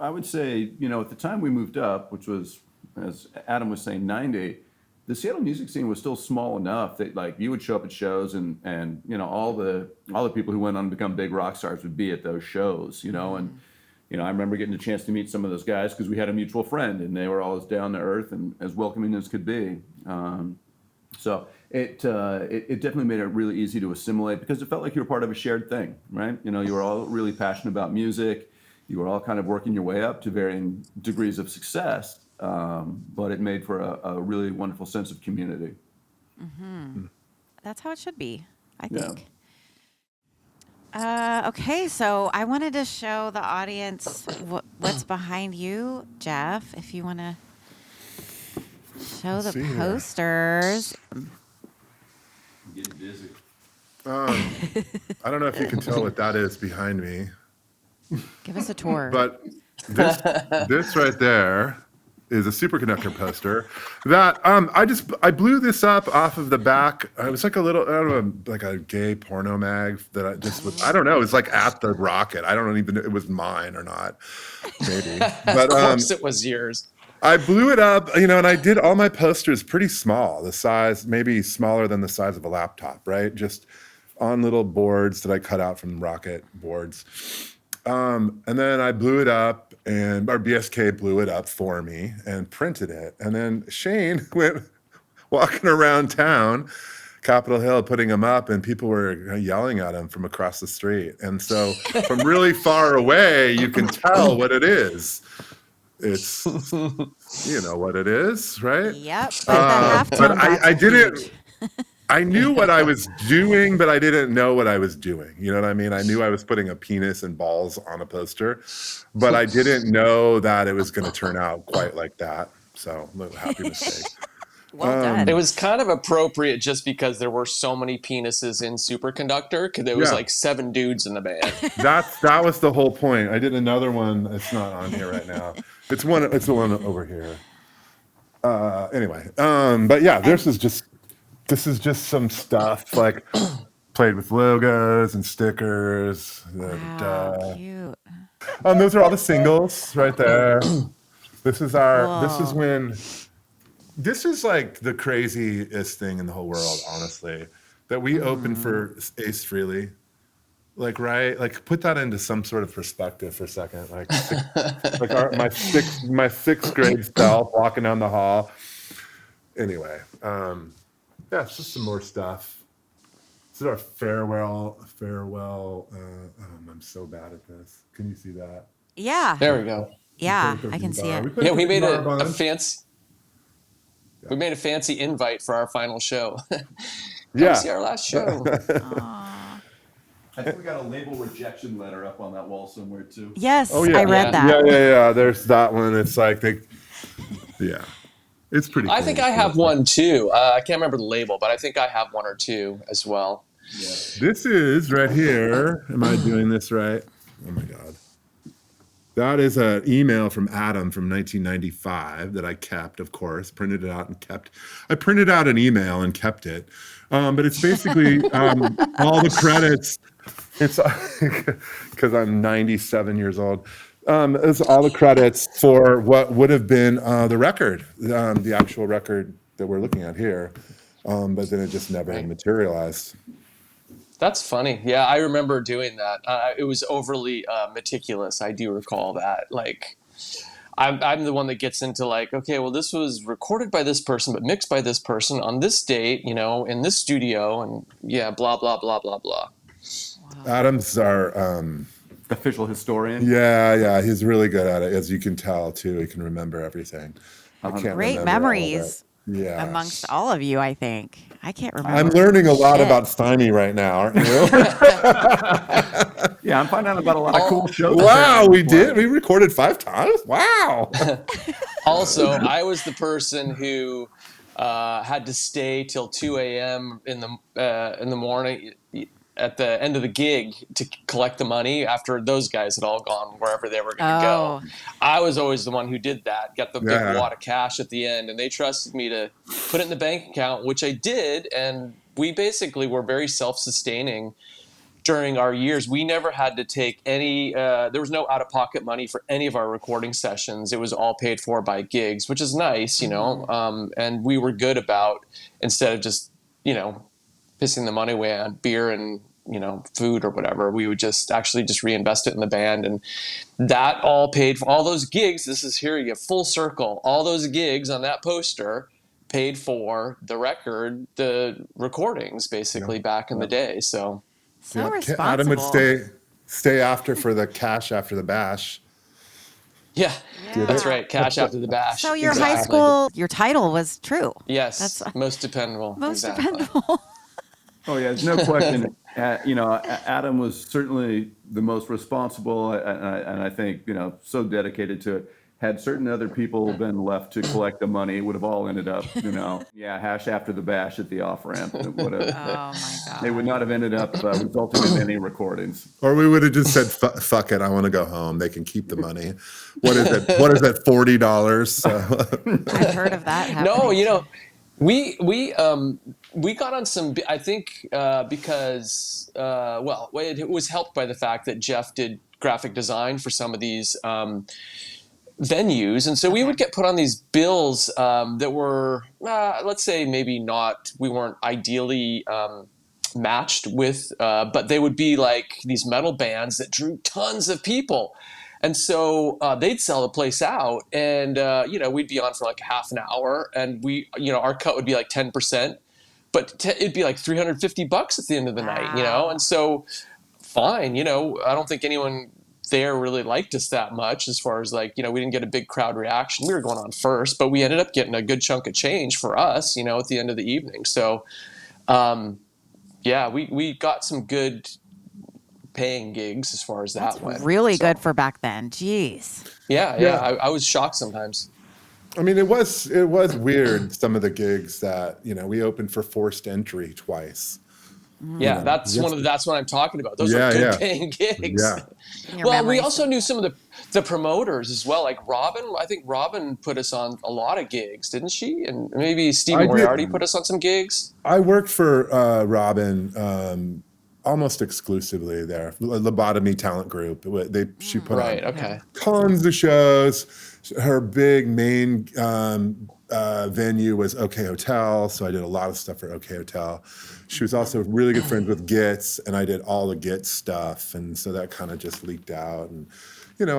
I would say, at the time we moved up, which was, as Adam was saying, 90, the Seattle music scene was still small enough that like you would show up at shows and all the people who went on to become big rock stars would be at those shows, and I remember getting a chance to meet some of those guys because we had a mutual friend and they were all as down to earth and as welcoming as could be. So it definitely made it really easy to assimilate because it felt like you were part of a shared thing, right? You were all really passionate about music. You were all kind of working your way up to varying degrees of success, but it made for a really wonderful sense of community. Mm-hmm. That's how it should be, I think. Okay, so I wanted to show the audience what's behind you, Jeff, if you want to show the posters. I'm getting dizzy. I don't know if you can tell what that is behind me. Give us a tour. But this right there is a superconductor poster that I blew this up off of the back. It was like like a gay porno mag that I don't know. It was like at the Rocket. I don't even know if it was mine or not. Maybe. But of course it was yours. I blew it up, and I did all my posters pretty small, the size, maybe smaller than the size of a laptop, right? Just on little boards that I cut out from Rocket boards. And then I blew it up, and our BSK blew it up for me and printed it. And then Shane went walking around town, Capitol Hill, putting them up, and people were yelling at him from across the street. And so from really far away, you can tell what it is. It's, you know what it is, right? Yep. But I didn't. I knew what I was doing, but I didn't know what I was doing. You know what I mean? I knew I was putting a penis and balls on a poster, but I didn't know that it was going to turn out quite like that. So, happy mistake. Well done. It was kind of appropriate just because there were so many penises in Superconductor, because there was Yeah. like 7 dudes in the band. That was the whole point. I did another one. It's not on here right now. It's the one over here. Anyway, but yeah, this is just some stuff like played with logos and stickers. Wow, cute. Those are all the singles right there. This is Cool. when. This is like the craziest thing in the whole world, honestly, that we opened for Ace Frehley. Like, right? Like, put that into some sort of perspective for a second. Like, my sixth grade self walking down the hall. Anyway, yeah, it's just some more stuff. This is our farewell. I'm so bad at this. Can you see that? Yeah. There we go. Yeah, I can see it. Yeah, we made a fancy. We made a fancy invite for our final show. Come see our last show. Aw. I think we got a label rejection letter up on that wall somewhere too. Yes, Oh, yeah. I read that. Yeah. There's that one. It's like it's pretty cool. I think I have one too. I can't remember the label, but I think I have one or two as well. Yeah. This is right here. Am I doing this right? Oh my God. That is an email from Adam from 1995 that I kept, of course, printed it out and kept. I printed out an email and kept it. But it's basically all the credits. It's because I'm 97 years old. It's all the credits for what would have been the record, the actual record that we're looking at here. But then it just never materialized. That's funny. Yeah, I remember doing that. It was overly meticulous. I do recall that. Like, I'm the one that gets into like, okay, well, this was recorded by this person, but mixed by this person on this date, in this studio, and yeah, blah blah blah blah blah. Adam's our Official historian. yeah, he's really good at it, as you can tell too. He can remember everything. I can't Great remember all of memories it. Yeah. amongst all of you, I think. I can't remember. I'm learning a lot Shit. about Stymie right now, aren't you? Yeah, I'm finding out about a lot of cool shows. Wow, we did. We recorded 5 times. Wow. Also, I was the person who had to stay till 2 a.m. in the morning at the end of the gig to collect the money after those guys had all gone wherever they were going to go. I was always the one who did that, got the big wad of cash at the end, and they trusted me to put it in the bank account, which I did, and we basically were very self-sustaining during our years. We never had to take any, there was no out-of-pocket money for any of our recording sessions. It was all paid for by gigs, which is nice, and we were good about, instead of just, pissing the money away on beer and, food or whatever, we would just reinvest it in the band. And that all paid for all those gigs. This is here, you get full circle. All those gigs on that poster paid for the record, the recordings, basically, back in the day. So responsible. Adam would stay after for the cash after the bash. yeah. That's right. Cash after the bash. So your high school, your title was true. Yes. That's most dependable. most Exactly. dependable. Oh yeah, there's no question. Adam was certainly the most responsible, and I think so dedicated to it. Had certain other people been left to collect the money, it would have all ended up, hash after the bash at the off ramp. Oh my God. They would not have ended up resulting in any recordings. Or we would have just said, fuck it, I want to go home. They can keep the money. What is it? $40? I've heard of that happening. No, we got on some, I think, because, it was helped by the fact that Jeff did graphic design for some of these venues. And so we would get put on these bills that were, let's say maybe not, we weren't ideally matched with, but they would be like these metal bands that drew tons of people. And so they'd sell the place out, and we'd be on for like half an hour, and our cut would be like 10%, but it'd be like $350 at the end of the night, And so, fine, I don't think anyone there really liked us that much, as far as like, we didn't get a big crowd reaction. We were going on first, but we ended up getting a good chunk of change for us, at the end of the evening. So Yeah, we got some good paying gigs as far as That's that went. really So, good for back then. Jeez. Yeah. I was shocked sometimes. I mean, it was weird, some of the gigs that, we opened for Forced Entry twice. Yeah, know, that's yes. that's what I'm talking about. Those Yeah, are good yeah. paying gigs. Yeah. Your Well, we memories. also knew some of the promoters as well. Like Robin, I think Robin put us on a lot of gigs, didn't she? And maybe Steve I did. Moriarty put us on some gigs. I worked for Robin almost exclusively there. Lobotomy Talent Group. She put Right. on Okay. tons of shows. Her big main venue was OK Hotel, so I did a lot of stuff for OK Hotel. She was also really good friends with Gitz, and I did all the Gitz stuff, and so that kind of just leaked out. And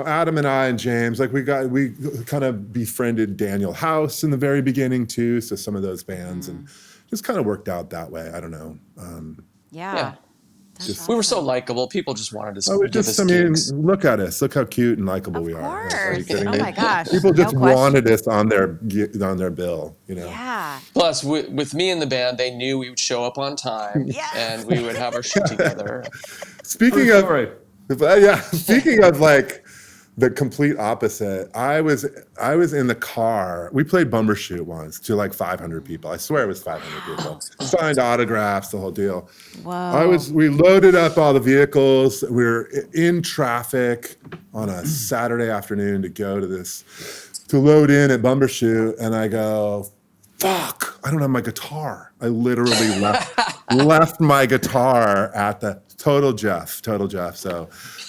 Adam and I and James, like we kind of befriended Daniel House in the very beginning too. So some of those bands, and just kind of worked out that way. I don't know. Yeah. Just- We were so likable. People just wanted to give us I mean, gigs. look at us. Look how cute and likable Of we are. Are you course. kidding Oh me? my gosh. People No just question. wanted us on their bill. Yeah. Plus, with me in the band, they knew we would show up on time, Yes. and we would have our shit together. Speaking True of, story. speaking of like the complete opposite, I was in the car. We played Bumbershoot once to like 500 people. I swear it was 500 people. Signed autographs, the whole deal. Whoa. We loaded up all the vehicles. We were in traffic on a Saturday afternoon to load in at Bumbershoot, and I go, fuck, I don't have my guitar. I literally left my guitar at the Total Jeff. So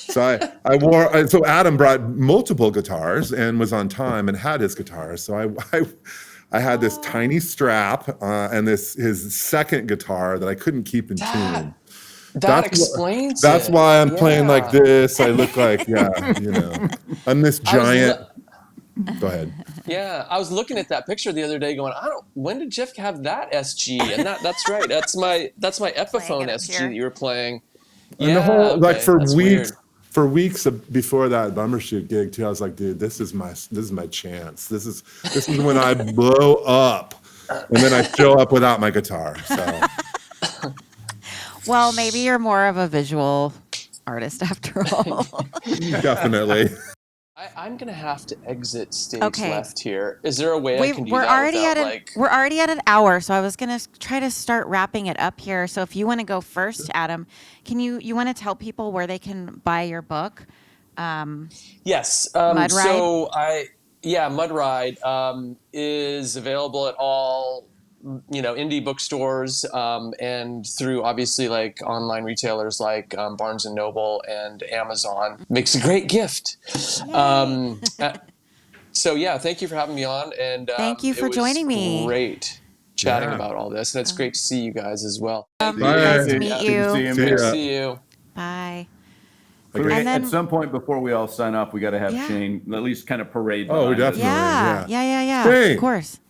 so Adam brought multiple guitars and was on time and had his guitars. So I had this tiny strap and his second guitar that I couldn't keep in tune. That explains That's it. why I'm playing like Yeah. this. I look like, I'm this giant. Go ahead. Yeah, I was looking at that picture the other day, going, when did Jeff have that SG? And that's right. That's my Epiphone it up SG here. that you were playing. And the whole okay, for that's weeks. weird. For weeks before that Bumbershoot gig too, I was like, dude, this is my chance. This is when I blow up, and then I show up without my guitar. So Well, maybe you're more of a visual artist after all. definitely. I'm gonna have to exit stage Okay. left here. Is there a way I can do we're that already without, we're already at an hour, so I was gonna try to start wrapping it up here. So if you want to go first, Adam, can you want to tell people where they can buy your book? Yes. Mud So Mud Ride is available at all indie bookstores and through obviously like online retailers like Barnes and Noble and Amazon. Makes a great gift. So yeah, thank you for having me on, and Thank you it for was joining me. Great chatting Yeah. about all this, and it's great to see you guys as well. Bye. Nice to meet Good to you. see you, See man. ya. See you. Bye. Okay. And then- At some point before we all sign off, we got to have Yeah. Shane at least kind of parade. Oh, behind us. definitely. Yeah. Hey. Of course.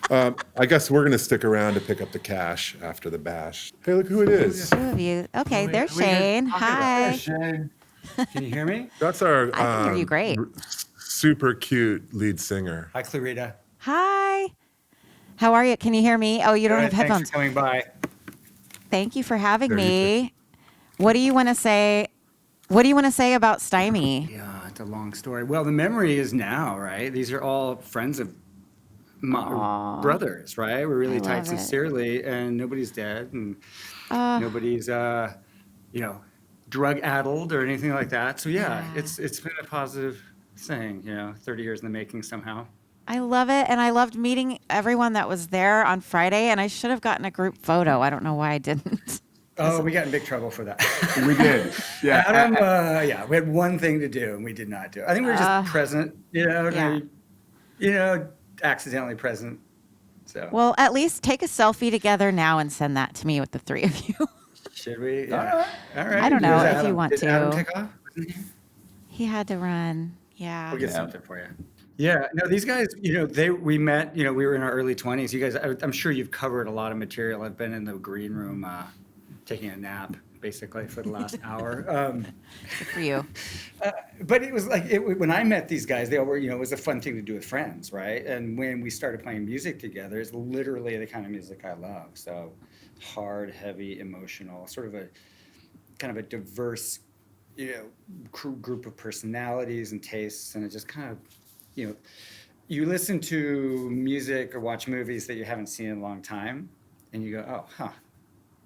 I guess we're gonna stick around to pick up the cash after the bash. Hey, look who it is. Two of you. Okay, there's we good? Shane. Hi. Shane. Can you hear me? That's our I can hear you great. super cute lead singer. Hi, Clarita. Hi. How are you? Can you hear me? Oh, you don't Good, have headphones. Thanks for coming by. Thank you for having There you me. What do you want to say? What do you want to say about Stymie? Yeah, it's a long story. Well, the memory is now, right? These are all friends of my brothers, right? We're really tight love it. sincerely, and nobody's dead, and Uh, nobody's, drug addled or anything like that. So yeah, Yeah. it's been a positive thing, 30 years in the making somehow. I love it, and I loved meeting everyone that was there on Friday. And I should have gotten a group photo. I don't know why I didn't. Oh, we got in big trouble for that. We did. Yeah. Adam, we had one thing to do and we did not do it. I think we were just present, accidentally present. So Well, at least take a selfie together now and send that to me with the three of you. should we? Yeah. All right. I don't know Where's if you want Did Adam to. take off? He had to run. Yeah. We'll get something for you. Yeah, no, these guys, we met, we were in our early 20s. You guys, I'm sure you've covered a lot of material. I've been in the green room taking a nap basically for the last hour. Good for you. But it was like when I met these guys, they all were, it was a fun thing to do with friends, right? And when we started playing music together, it's literally the kind of music I love. So hard, heavy, emotional, sort of a kind of a diverse, group of personalities and tastes, and it just kind of, you listen to music or watch movies that you haven't seen in a long time, and you go, oh,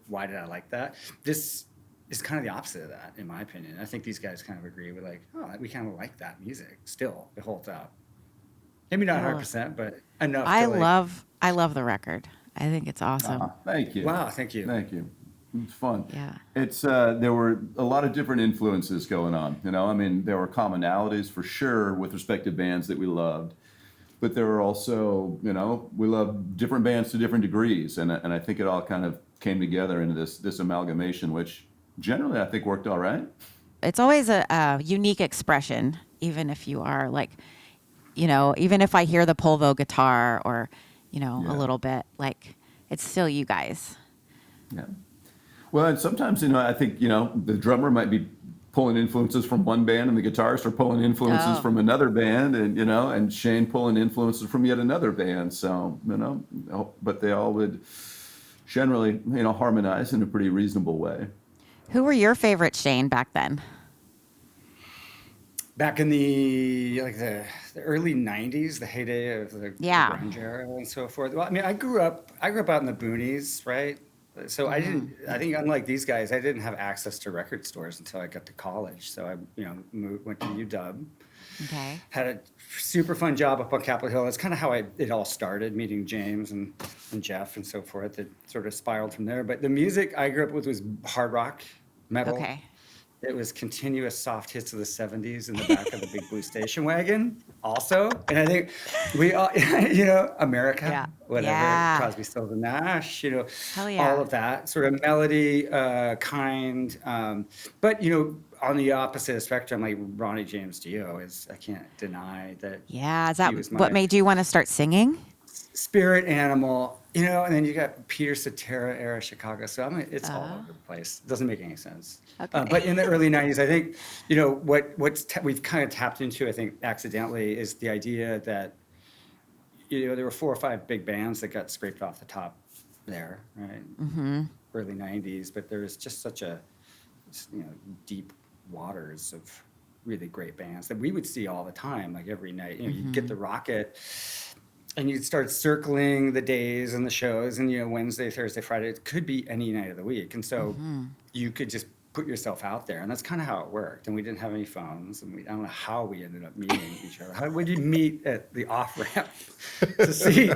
why did I like that? This is kind of the opposite of that, in my opinion. I think these guys kind of agree with like, oh, we kind of like that music still. It holds up. Maybe not 100%, but enough. I love the record. I think it's awesome. Thank you. Wow, thank you. Thank you. It's fun. Yeah. It's there were a lot of different influences going on. I mean, there were commonalities for sure with respect to bands that we loved, but there were also, we loved different bands to different degrees, and I think it all kind of came together into this amalgamation, which generally I think worked all right. It's always a unique expression, even if you are like, even if I hear the Polvo guitar or, a little bit, like it's still you guys. Yeah. Well, and sometimes, I think, the drummer might be pulling influences from one band and the guitarists are pulling influences from another band and Shane pulling influences from yet another band. So, but they all would generally, harmonize in a pretty reasonable way. Who were your favorite Shane back then? Back in the early '90s, the heyday of the grunge era and so forth. Well, I mean, I grew up out in the boonies, right? So I think unlike these guys, I didn't have access to record stores until I got to college. So I, went to UW. Okay. Had a super fun job up on Capitol Hill. That's kind of how it all started, meeting James and Jeff and so forth. It sort of spiraled from there. But the music I grew up with was hard rock, metal. Okay. It was continuous soft hits of the 70s in the back of the big blue station wagon also. And I think we all, America, whatever, Crosby, Stills and Nash, Hell yeah. all of that sort of melody, kind. But, on the opposite spectrum, like Ronnie James Dio I can't deny that. Yeah. Is that what made you want to start singing? Spirit animal, and then you got Peter Cetera era Chicago. So it's all over the place. It doesn't make any sense. Okay. But in the early '90s, I think we've kind of tapped into, I think accidentally, is the idea that there were 4 or 5 big bands that got scraped off the top there, right? Mm-hmm. Early '90s, but there was just such a deep waters of really great bands that we would see all the time, like every night. You'd get the Rocket. And you'd start circling the days and the shows, and Wednesday, Thursday, Friday. It could be any night of the week, and so you could just put yourself out there, and that's kind of how it worked. And we didn't have any phones, and I don't know how we ended up meeting each other. How would you meet at the off ramp to see,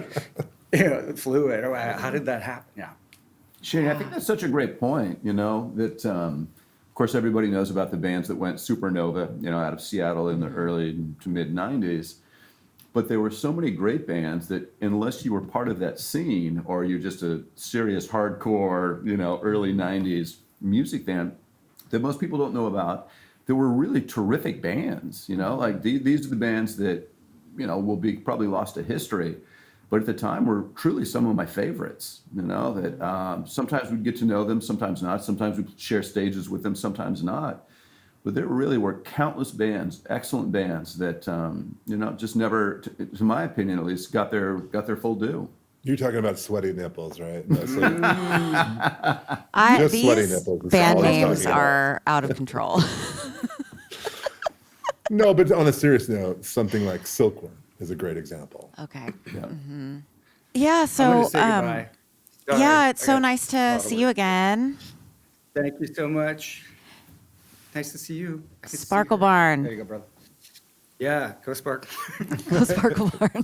Fluid, or how did that happen? Yeah, Shane, I think that's such a great point. That of course everybody knows about the bands that went supernova, out of Seattle in the early to mid '90s. But there were so many great bands that unless you were part of that scene or you're just a serious hardcore, early '90s music fan that most people don't know about, there were really terrific bands. Like these are the bands that will be probably lost to history, but at the time were truly some of my favorites. That sometimes we'd get to know them, sometimes not. Sometimes we'd share stages with them, sometimes not. But there really were countless bands, excellent bands that just never, to my opinion at least, got their full due. You're talking about Sweaty Nipples, right? Just Sweaty These Nipples is band all I'm names talking about. are out of control. No, but on a serious note, something like Silkworm is a great example. Okay. Yeah. Yeah. I'm So, gonna say goodbye. Sorry, yeah, it's I so got nice a lot to of see you work. again. Thank you so much. Nice to see you. I could see Sparkle her. Barn. There you go, brother. Yeah, go Spark. Go Sparkle Barn.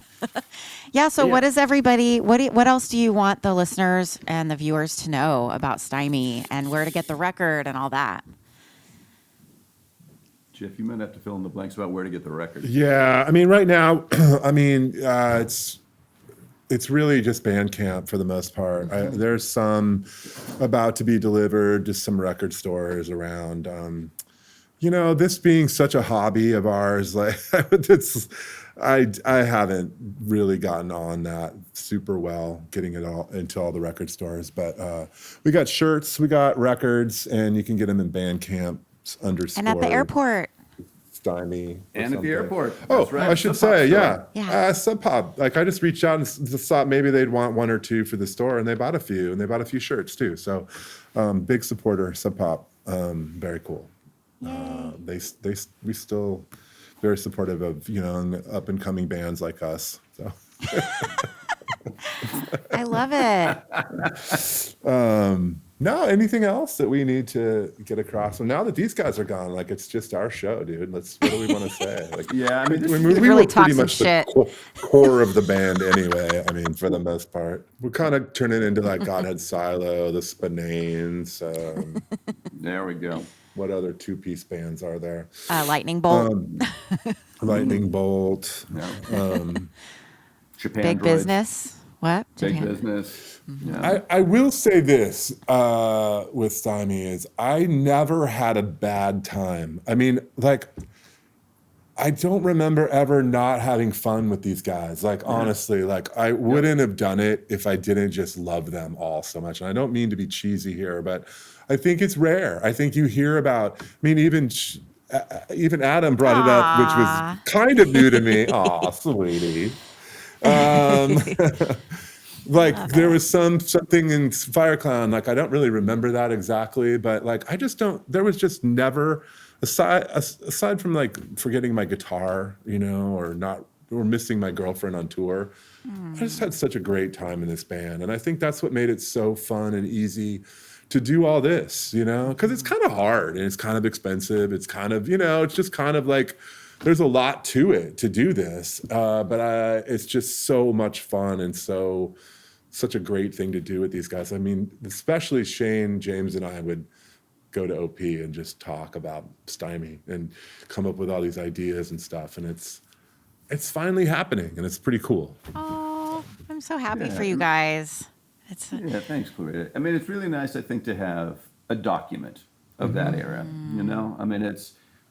Yeah. So, Yeah. what is everybody? What else do you want the listeners and the viewers to know about Stymie and where to get the record and all that? Jeff, you might have to fill in the blanks about where to get the record. Yeah, I mean, right now, it's really just Bandcamp for the most part. There's some about to be delivered to some record stores around this being such a hobby of ours, like I haven't really gotten on that super well, getting it all into all the record stores. But we got shirts, we got records, and you can get them in Bandcamp _ And at the airport. Stymie. And at the airport. Oh, That's right. I should Sub Pop say, store. Yeah. Sub Pop. Like I just reached out and just thought maybe they'd want one or two for the store, and they bought a few, and they bought a few shirts too. So, big supporter, Sub Pop. Very cool. We still very supportive of up and coming bands like us. So. I love it. No, anything else that we need to get across? And now that these guys are gone, like it's just our show, dude. What do we want to say? Like, Yeah, I mean, this we is- We've were really pretty talked much some the shit. core of the band anyway. I mean, for the most part, we're kind of turning into like Godhead Silo, the Spinanes. There we go. What other 2-piece bands are there? Lightning bolt. Lightning Bolt. Yeah. Japan Big Droids. business. What? Big Japan. business. Yeah. I will say this with Stymie is I never had a bad time. I mean, like, I don't remember ever not having fun with these guys. Like, honestly, like I wouldn't have done it if I didn't just love them all so much. And I don't mean to be cheesy here, but I think it's rare. I think you hear about, I mean, even Adam brought it up, which was kind of new to me. Aw, sweetie. Like there was something in Fire Clown, like I don't really remember that exactly, but like I just don't, there was just never, aside from like forgetting my guitar, or missing my girlfriend on tour, I just had such a great time in this band. And I think that's what made it so fun and easy to do all this, because it's kind of hard and it's kind of expensive. It's kind of, it's just kind of like, there's a lot to it to do this, but it's just so much fun and such a great thing to do with these guys. I mean, especially Shane, James, and I would go to OP and just talk about Stymie and come up with all these ideas and stuff. And it's finally happening, and it's pretty cool. Oh, I'm so happy Yeah. for you guys. Yeah, thanks, Gloria. I mean, it's really nice, I think, to have a document of that era. I mean,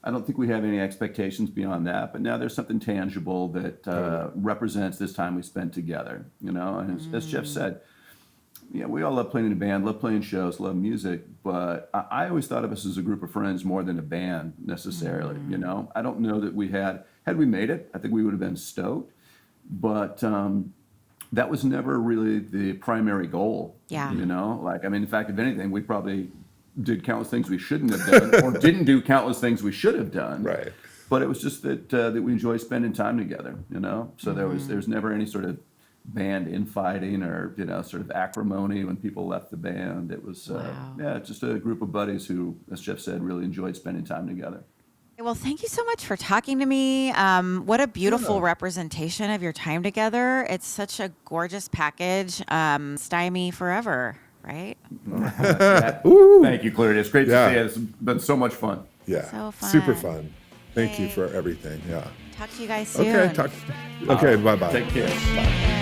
I don't think we have any expectations beyond that, but now there's something tangible that represents this time we spent together. And as Jeff said, we all love playing in a band, love playing shows, love music, but I always thought of us as a group of friends more than a band necessarily. I don't know that we had we made it, I think we would have been stoked, but that was never really the primary goal. Yeah. Like, I mean, in fact, if anything, we probably did countless things we shouldn't have done or didn't do countless things we should have done. Right. But it was just that we enjoy spending time together, So there was never any sort of band infighting or, sort of acrimony when people left the band. It was, just a group of buddies who, as Jeff said, really enjoyed spending time together. Well, thank you so much for talking to me. What a beautiful representation of your time together. It's such a gorgeous package. Stymie forever, right? Thank you, Claire. It's great to see you. It's been so much fun. Yeah. So fun. Super fun. Thank you Okay. for everything. Yeah. Talk to you guys soon. Okay. Okay. Bye-bye. Take care. Take care.